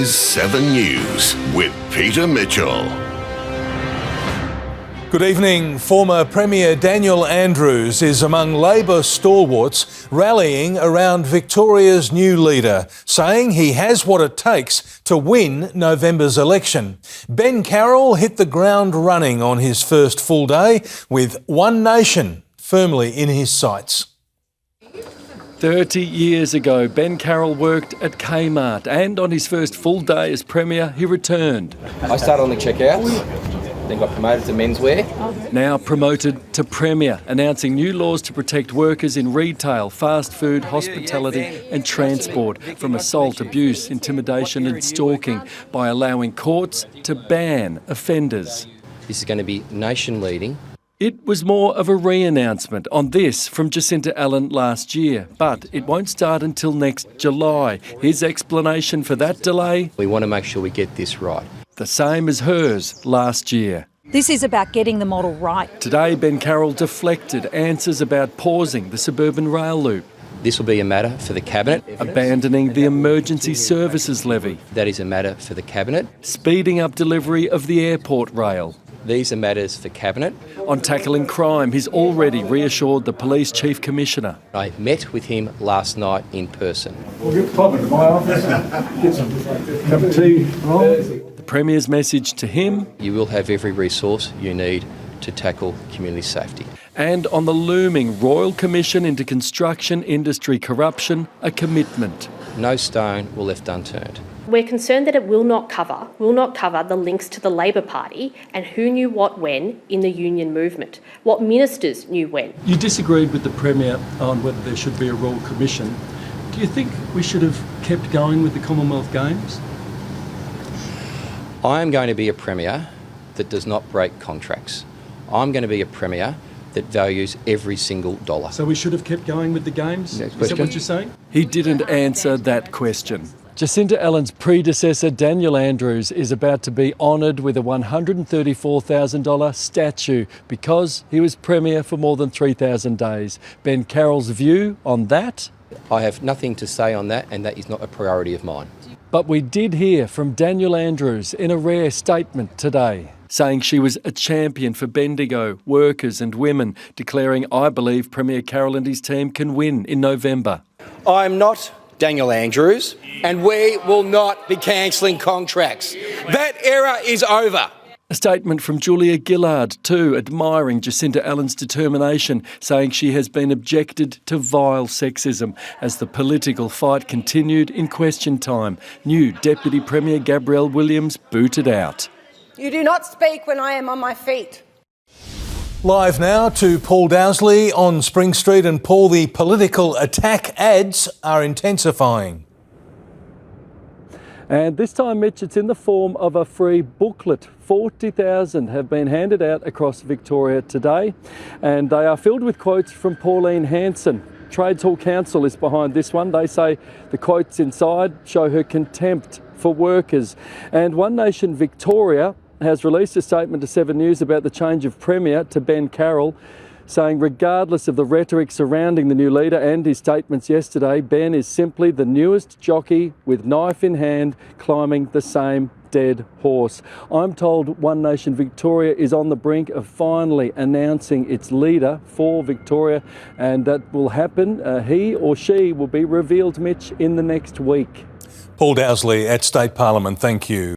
is 7 News with Peter Mitchell. Good evening. Former Premier Daniel Andrews is among Labor stalwarts rallying around Victoria's new leader, saying he has what it takes to win November's election. Ben Carroll hit the ground running on his first full day with One Nation firmly in his sights. 30 years ago, Ben Carroll worked at Kmart, and on his first full day as Premier, he returned. I started on the checkouts, then got promoted to menswear. Now promoted to Premier, announcing new laws to protect workers in retail, fast food, hospitality and transport from assault, abuse, intimidation and stalking by allowing courts to ban offenders. This is going to be nation-leading. It was more of a re-announcement on this from Jacinta Allen last year, but it won't start until next July. His explanation for that delay? We want to make sure we get this right. The same as hers last year. This is about getting the model right. Today, Ben Carroll deflected answers about pausing the suburban rail loop. This will be a matter for the Cabinet. Abandoning the emergency services levy. That is a matter for the Cabinet. Speeding up delivery of the airport rail. These are matters for Cabinet. On tackling crime, he's already reassured the Police Chief Commissioner. I met with him last night in person. We'll pop into my office and get some cup of tea. The Premier's message to him? You will have every resource you need to tackle community safety. And on the looming Royal Commission into construction industry corruption, a commitment. No stone will left unturned. We're concerned that it will not cover the links to the Labor Party and who knew what when in the union movement, what ministers knew when. You disagreed with the Premier on whether there should be a Royal Commission. Do you think we should have kept going with the Commonwealth Games? I am going to be a Premier that does not break contracts. I'm going to be a Premier that values every single dollar. So we should have kept going with the Games? Next Is question. that what you're saying? He didn't answer that question. Jacinta Allen's predecessor, Daniel Andrews, is about to be honoured with a $134,000 statue because he was Premier for more than 3,000 days. Ben Carroll's view on that? I have nothing to say on that, and that is not a priority of mine. But we did hear from Daniel Andrews in a rare statement today, saying she was a champion for Bendigo, workers and women, declaring, I believe Premier Carroll and his team can win in November. I'm not Daniel Andrews, and we will not be cancelling contracts. That era is over. A statement from Julia Gillard too, admiring Jacinta Allen's determination, saying she has been objected to vile sexism as the political fight continued in question time. New Deputy Premier Gabrielle Williams booted out. You do not speak when I am on my feet. Live now to Paul Dowsley on Spring Street. And Paul, the political attack ads are intensifying. And this time, Mitch, it's in the form of a free booklet. 40,000 have been handed out across Victoria today, and they are filled with quotes from Pauline Hanson. Trades Hall Council is behind this one. They say the quotes inside show her contempt for workers. And One Nation Victoria has released a statement to 7 News about the change of Premier to Ben Carroll, saying regardless of the rhetoric surrounding the new leader and his statements yesterday, Ben is simply the newest jockey with knife in hand climbing the same dead horse. I'm told One Nation Victoria is on the brink of finally announcing its leader for Victoria, and that will happen. He or she will be revealed, Mitch, in the next week. Paul Dowsley at State Parliament, thank you.